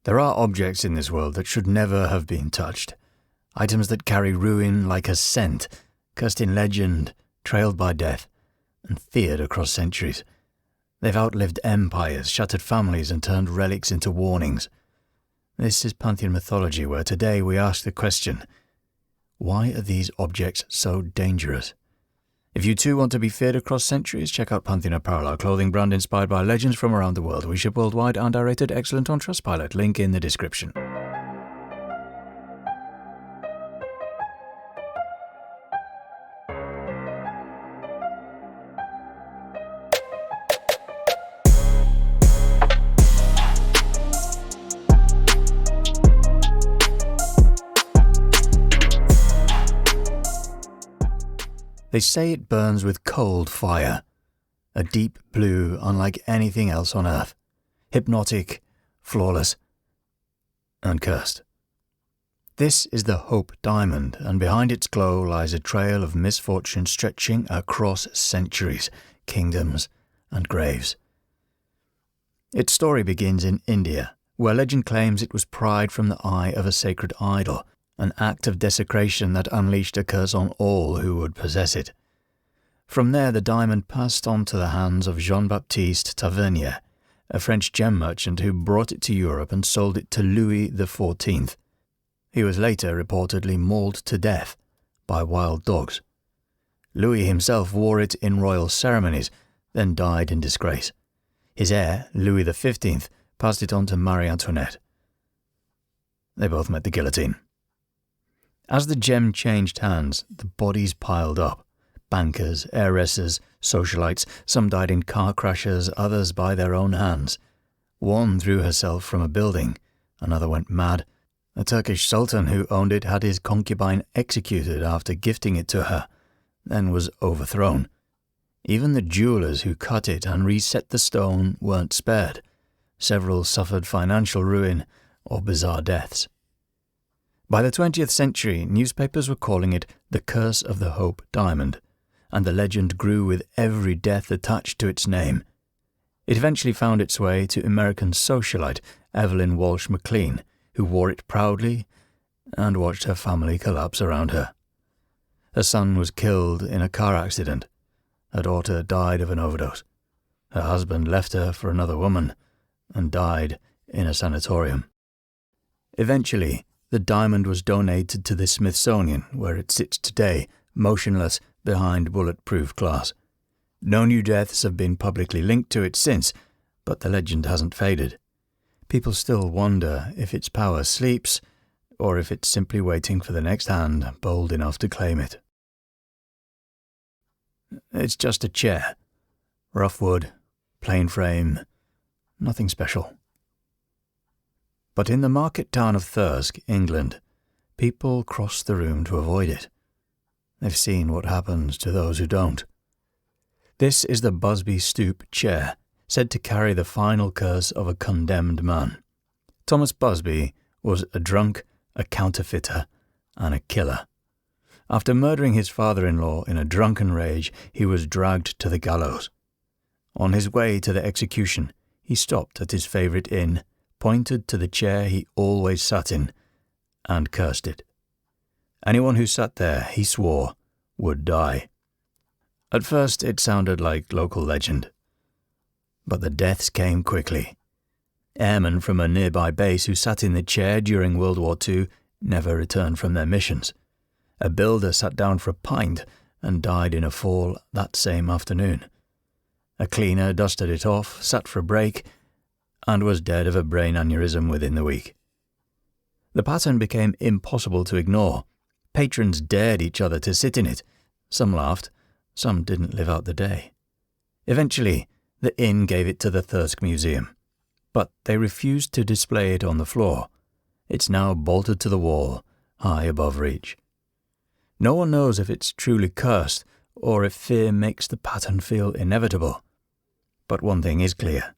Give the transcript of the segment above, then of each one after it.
There are objects in this world that should never have been touched. Items that carry ruin like a scent, cursed in legend, trailed by death, and feared across centuries. They've outlived empires, shattered families, and turned relics into warnings. This is Pantheon Mythology, where today we ask the question, why are these objects so dangerous? If you too want to be feared across centuries, check out Pantheon Apparel, our clothing brand inspired by legends from around the world. We ship worldwide and are rated excellent on Trustpilot. Link in the description. They say it burns with cold fire, a deep blue unlike anything else on earth, hypnotic, flawless, and cursed. This is the Hope Diamond, and behind its glow lies a trail of misfortune stretching across centuries, kingdoms, and graves. Its story begins in India, where legend claims it was pried from the eye of a sacred idol, an act of desecration that unleashed a curse on all who would possess it. From there, the diamond passed on to the hands of Jean-Baptiste Tavernier, a French gem merchant who brought it to Europe and sold it to Louis XIV. He was later reportedly mauled to death by wild dogs. Louis himself wore it in royal ceremonies, then died in disgrace. His heir, Louis XV, passed it on to Marie Antoinette. They both met the guillotine. As the gem changed hands, the bodies piled up. Bankers, heiresses, socialites, some died in car crashes, others by their own hands. One threw herself from a building, another went mad. A Turkish sultan who owned it had his concubine executed after gifting it to her, then was overthrown. Even the jewelers who cut it and reset the stone weren't spared. Several suffered financial ruin or bizarre deaths. By the 20th century, newspapers were calling it the Curse of the Hope Diamond, and the legend grew with every death attached to its name. It eventually found its way to American socialite Evelyn Walsh McLean, who wore it proudly and watched her family collapse around her. Her son was killed in a car accident. Her daughter died of an overdose. Her husband left her for another woman and died in a sanatorium. Eventually, the diamond was donated to the Smithsonian, where it sits today, motionless behind bulletproof glass. No new deaths have been publicly linked to it since, but the legend hasn't faded. People still wonder if its power sleeps, or if it's simply waiting for the next hand bold enough to claim it. It's just a chair. Rough wood, plain frame, nothing special. But in the market town of Thirsk, England, people cross the room to avoid it. They've seen what happens to those who don't. This is the Busby Stoop chair, said to carry the final curse of a condemned man. Thomas Busby was a drunk, a counterfeiter, and a killer. After murdering his father-in-law in a drunken rage, he was dragged to the gallows. On his way to the execution, he stopped at his favourite inn, pointed to the chair he always sat in, and cursed it. Anyone who sat there, he swore, would die. At first it sounded like local legend. But the deaths came quickly. Airmen from a nearby base who sat in the chair during World War II never returned from their missions. A builder sat down for a pint and died in a fall that same afternoon. A cleaner dusted it off, sat for a break, and was dead of a brain aneurysm within the week. The pattern became impossible to ignore. Patrons dared each other to sit in it. Some laughed, some didn't live out the day. Eventually, the inn gave it to the Thirsk Museum, but they refused to display it on the floor. It's now bolted to the wall, high above reach. No one knows if it's truly cursed or if fear makes the pattern feel inevitable. But one thing is clear.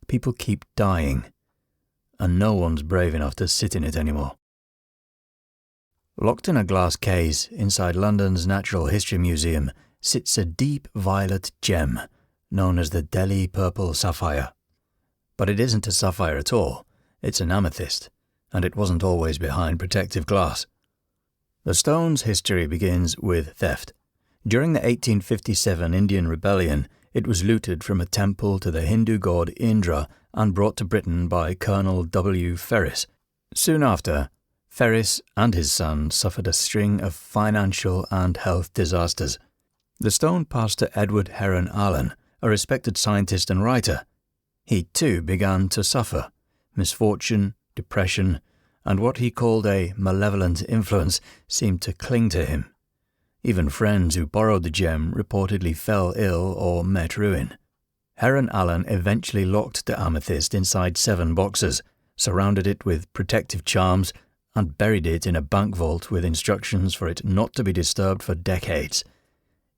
People keep dying, and no one's brave enough to sit in it anymore. Locked in a glass case inside London's Natural History Museum sits a deep violet gem known as the Delhi Purple Sapphire. But it isn't a sapphire at all. It's an amethyst, and it wasn't always behind protective glass. The stone's history begins with theft. During the 1857 Indian Rebellion, it was looted from a temple to the Hindu god Indra and brought to Britain by Colonel W. Ferris. Soon after, Ferris and his son suffered a string of financial and health disasters. The stone passed to Edward Heron Allen, a respected scientist and writer. He too began to suffer. Misfortune, depression, and what he called a malevolent influence seemed to cling to him. Even friends who borrowed the gem reportedly fell ill or met ruin. Heron Allen eventually locked the amethyst inside 7 boxes, surrounded it with protective charms, and buried it in a bank vault with instructions for it not to be disturbed for decades.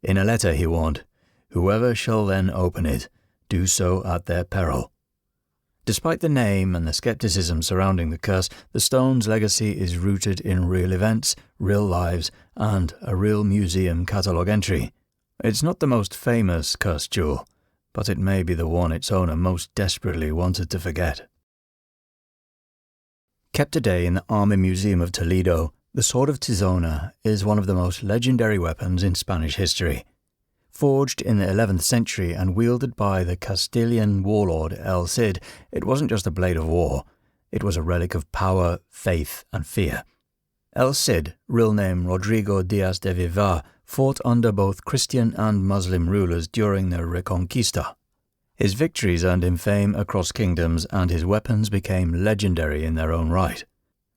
In a letter he warned, "Whoever shall then open it, do so at their peril." Despite the name and the skepticism surrounding the curse, the stone's legacy is rooted in real events, real lives, and a real museum catalogue entry. It's not the most famous cursed jewel, but it may be the one its owner most desperately wanted to forget. Kept today in the Army Museum of Toledo, the Sword of Tisona is one of the most legendary weapons in Spanish history. Forged in the 11th century and wielded by the Castilian warlord El Cid, it wasn't just a blade of war, it was a relic of power, faith, and fear. El Cid, real name Rodrigo Diaz de Vivar, fought under both Christian and Muslim rulers during the Reconquista. His victories earned him fame across kingdoms, and his weapons became legendary in their own right.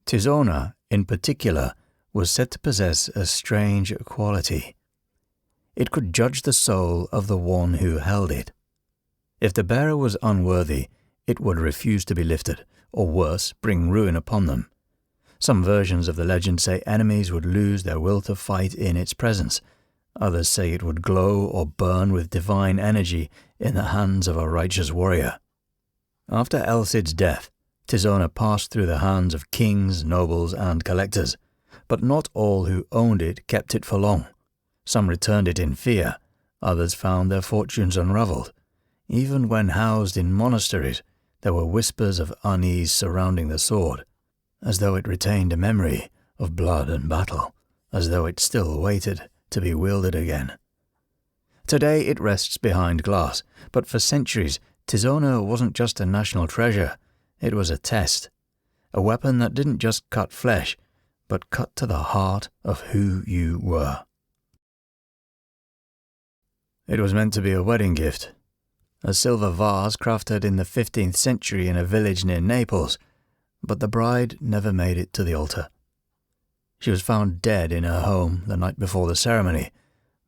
Tisona, in particular, was said to possess a strange quality. It could judge the soul of the one who held it. If the bearer was unworthy, it would refuse to be lifted, or worse, bring ruin upon them. Some versions of the legend say enemies would lose their will to fight in its presence. Others say it would glow or burn with divine energy in the hands of a righteous warrior. After El Cid's death, Tisona passed through the hands of kings, nobles, and collectors, but not all who owned it kept it for long. Some returned it in fear, others found their fortunes unravelled. Even when housed in monasteries, there were whispers of unease surrounding the sword, as though it retained a memory of blood and battle, as though it still waited to be wielded again. Today it rests behind glass, but for centuries, Tisona wasn't just a national treasure, it was a test. A weapon that didn't just cut flesh, but cut to the heart of who you were. It was meant to be a wedding gift. A silver vase crafted in the 15th century in a village near Naples, but the bride never made it to the altar. She was found dead in her home the night before the ceremony,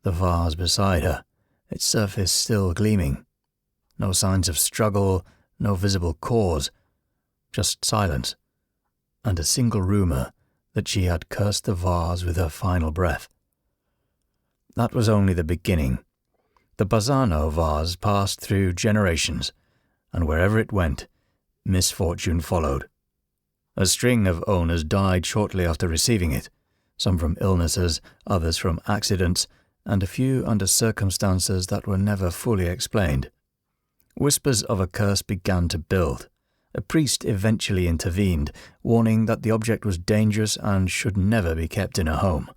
the vase beside her, its surface still gleaming. No signs of struggle, no visible cause, just silence, and a single rumour that she had cursed the vase with her final breath. That was only the beginning. The Bazzano vase passed through generations, and wherever it went, misfortune followed. A string of owners died shortly after receiving it, some from illnesses, others from accidents, and a few under circumstances that were never fully explained. Whispers of a curse began to build. A priest eventually intervened, warning that the object was dangerous and should never be kept in a home.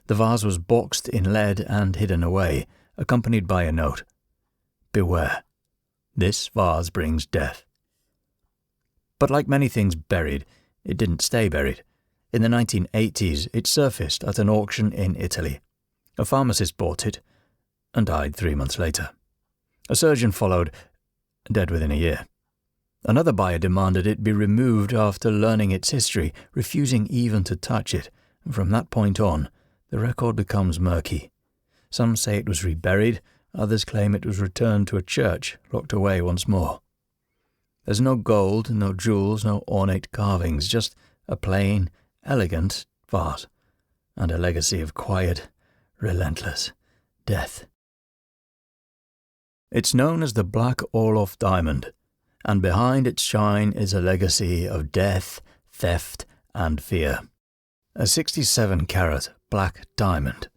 The vase was boxed in lead and hidden away, accompanied by a note. "Beware. This vase brings death." But like many things buried, it didn't stay buried. In the 1980s, it surfaced at an auction in Italy. A pharmacist bought it and died 3 months later. A surgeon followed, dead within a year. Another buyer demanded it be removed after learning its history, refusing even to touch it, and from that point on, the record becomes murky. Some say it was reburied, others claim it was returned to a church, locked away once more. There's no gold, no jewels, no ornate carvings, just a plain, elegant vase, and a legacy of quiet, relentless death. It's known as the Black Olaf diamond, and behind its shine is a legacy of death, theft, and fear. A 67-carat black diamond,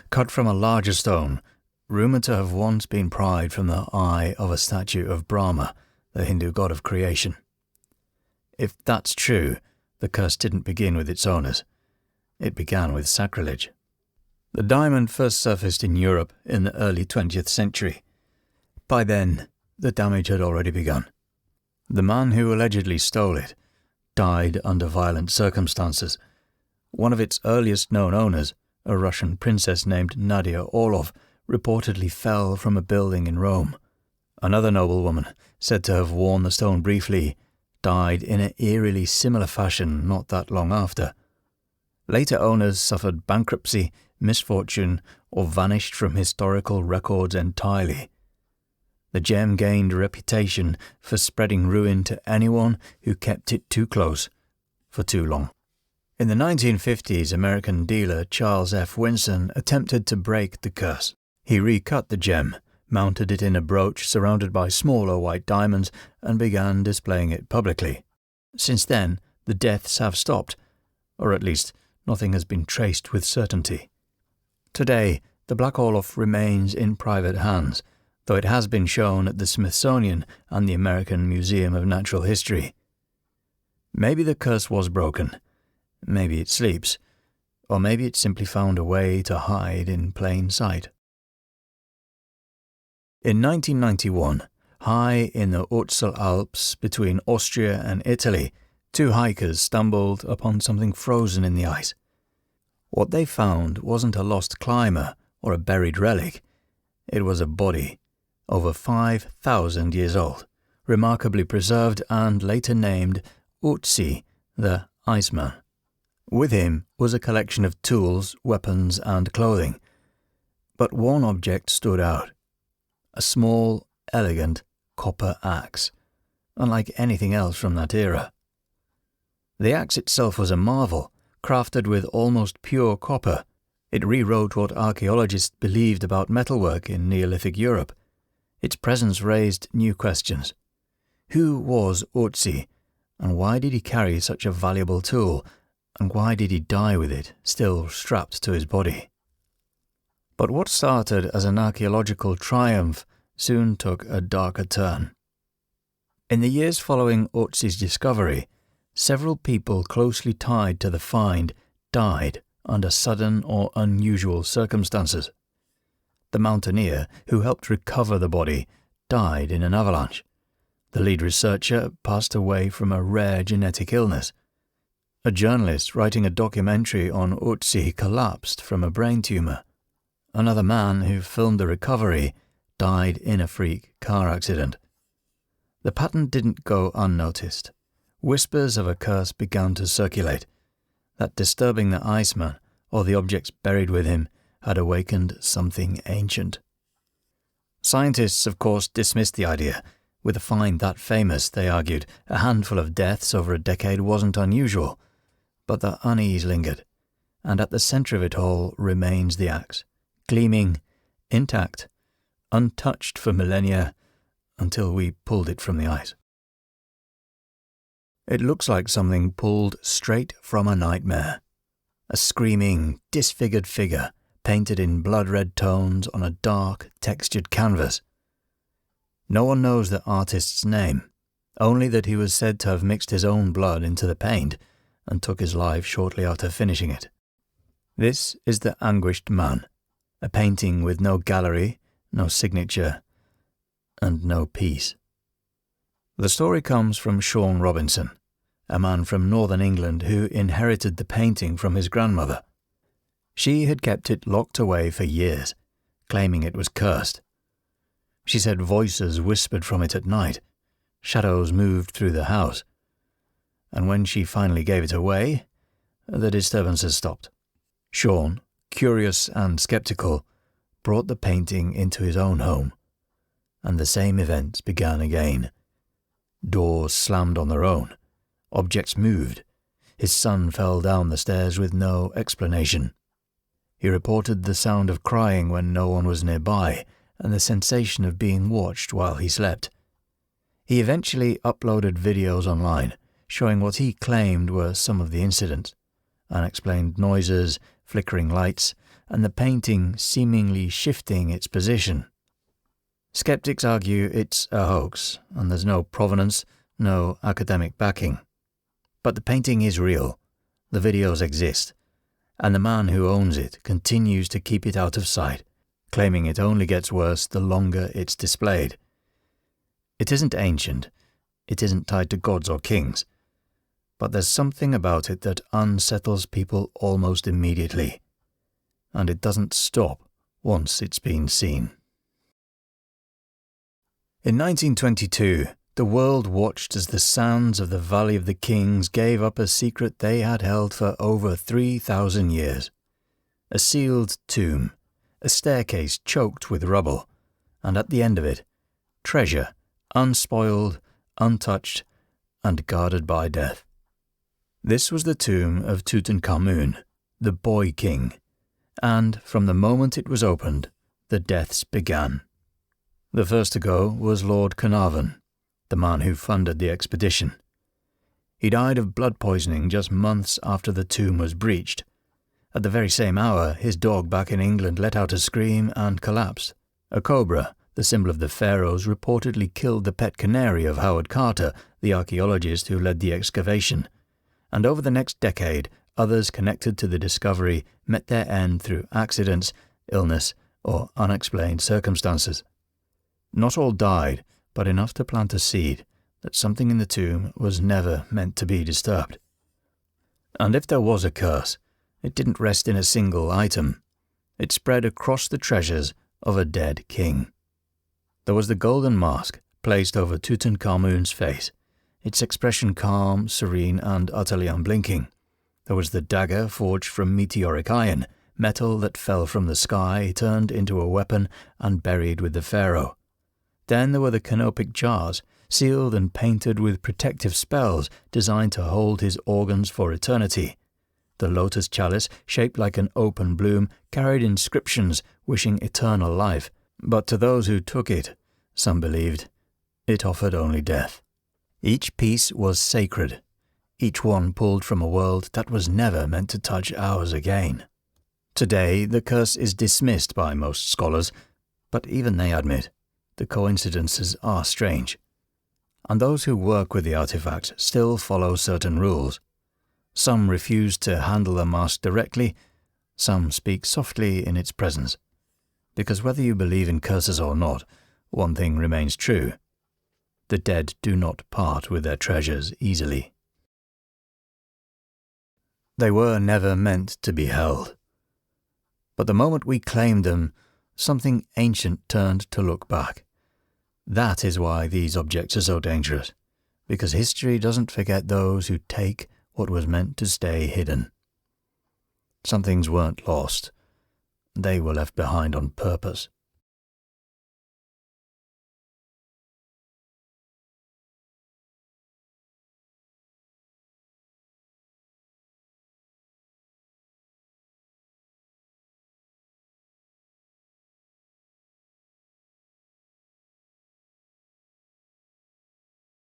cut from a larger stone, rumoured to have once been pried from the eye of a statue of Brahma, the Hindu god of creation. If that's true, the curse didn't begin with its owners. It began with sacrilege. The diamond first surfaced in Europe in the early 20th century. By then, the damage had already begun. The man who allegedly stole it died under violent circumstances. One of its earliest known owners, a Russian princess named Nadia Orlov, reportedly fell from a building in Rome. Another noblewoman, said to have worn the stone briefly, died in an eerily similar fashion not that long after. Later owners suffered bankruptcy, misfortune, or vanished from historical records entirely. The gem gained a reputation for spreading ruin to anyone who kept it too close for too long. In the 1950s, American dealer Charles F. Winson attempted to break the curse. He recut the gem, mounted it in a brooch surrounded by smaller white diamonds, and began displaying it publicly. Since then, the deaths have stopped, or at least nothing has been traced with certainty. Today, the Black Olaf remains in private hands, though it has been shown at the Smithsonian and the American Museum of Natural History. Maybe the curse was broken, maybe it sleeps, or maybe it simply found a way to hide in plain sight. In 1991, high in the Ötztal Alps between Austria and Italy, two hikers stumbled upon something frozen in the ice. What they found wasn't a lost climber or a buried relic. It was a body, over 5,000 years old, remarkably preserved and later named Ötzi, the Iceman. With him was a collection of tools, weapons, and clothing. But one object stood out: a small, elegant copper axe, unlike anything else from that era. The axe itself was a marvel, crafted with almost pure copper. It rewrote what archaeologists believed about metalwork in Neolithic Europe. Its presence raised new questions. Who was Ötzi, and why did he carry such a valuable tool, and why did he die with it, still strapped to his body? But what started as an archaeological triumph soon took a darker turn. In the years following Ötzi's discovery, several people closely tied to the find died under sudden or unusual circumstances. The mountaineer who helped recover the body died in an avalanche. The lead researcher passed away from a rare genetic illness. A journalist writing a documentary on Ötzi collapsed from a brain tumor. Another man who filmed the recovery died in a freak car accident. The pattern didn't go unnoticed. Whispers of a curse began to circulate, that disturbing the Iceman, or the objects buried with him, had awakened something ancient. Scientists, of course, dismissed the idea. With a find that famous, they argued, a handful of deaths over a decade wasn't unusual. But the unease lingered, and at the centre of it all remains the axe, gleaming, intact, untouched for millennia, until we pulled it from the ice. It looks like something pulled straight from a nightmare. A screaming, disfigured figure, painted in blood-red tones on a dark, textured canvas. No one knows the artist's name, only that he was said to have mixed his own blood into the paint and took his life shortly after finishing it. This is the Anguished Man, a painting with no gallery, no signature, and no peace. The story comes from Sean Robinson, a man from northern England who inherited the painting from his grandmother. She had kept it locked away for years, claiming it was cursed. She said voices whispered from it at night, shadows moved through the house, and when she finally gave it away, the disturbances stopped. Sean, curious and skeptical, brought the painting into his own home, and the same events began again. Doors slammed on their own, objects moved, his son fell down the stairs with no explanation. He reported the sound of crying when no one was nearby, and the sensation of being watched while he slept. He eventually uploaded videos online, showing what he claimed were some of the incidents: unexplained noises, flickering lights, and the painting seemingly shifting its position. Skeptics argue it's a hoax, and there's no provenance, no academic backing. But the painting is real, the videos exist, and the man who owns it continues to keep it out of sight, claiming it only gets worse the longer it's displayed. It isn't ancient, it isn't tied to gods or kings, but there's something about it that unsettles people almost immediately, and it doesn't stop once it's been seen. In 1922, the world watched as the sands of the Valley of the Kings gave up a secret they had held for over 3,000 years. A sealed tomb, a staircase choked with rubble, and at the end of it, treasure, unspoiled, untouched, and guarded by death. This was the tomb of Tutankhamun, the Boy King, and from the moment it was opened, the deaths began. The first to go was Lord Carnarvon, the man who funded the expedition. He died of blood poisoning just months after the tomb was breached. At the very same hour, his dog back in England let out a scream and collapsed. A cobra, the symbol of the pharaohs, reportedly killed the pet canary of Howard Carter, the archaeologist who led the excavation. And over the next decade, others connected to the discovery met their end through accidents, illness, or unexplained circumstances. Not all died, but enough to plant a seed that something in the tomb was never meant to be disturbed. And if there was a curse, it didn't rest in a single item. It spread across the treasures of a dead king. There was the golden mask placed over Tutankhamun's face, its expression calm, serene, and utterly unblinking. There was the dagger forged from meteoric iron, metal that fell from the sky, turned into a weapon, and buried with the pharaoh. Then there were the canopic jars, sealed and painted with protective spells designed to hold his organs for eternity. The lotus chalice, shaped like an open bloom, carried inscriptions wishing eternal life, but to those who took it, some believed, it offered only death. Each piece was sacred, each one pulled from a world that was never meant to touch ours again. Today, the curse is dismissed by most scholars, but even they admit the coincidences are strange. And those who work with the artifacts still follow certain rules. Some refuse to handle the mask directly, some speak softly in its presence. Because whether you believe in curses or not, one thing remains true. The dead do not part with their treasures easily. They were never meant to be held. But the moment we claimed them, something ancient turned to look back. That is why these objects are so dangerous, because history doesn't forget those who take what was meant to stay hidden. Some things weren't lost. They were left behind on purpose.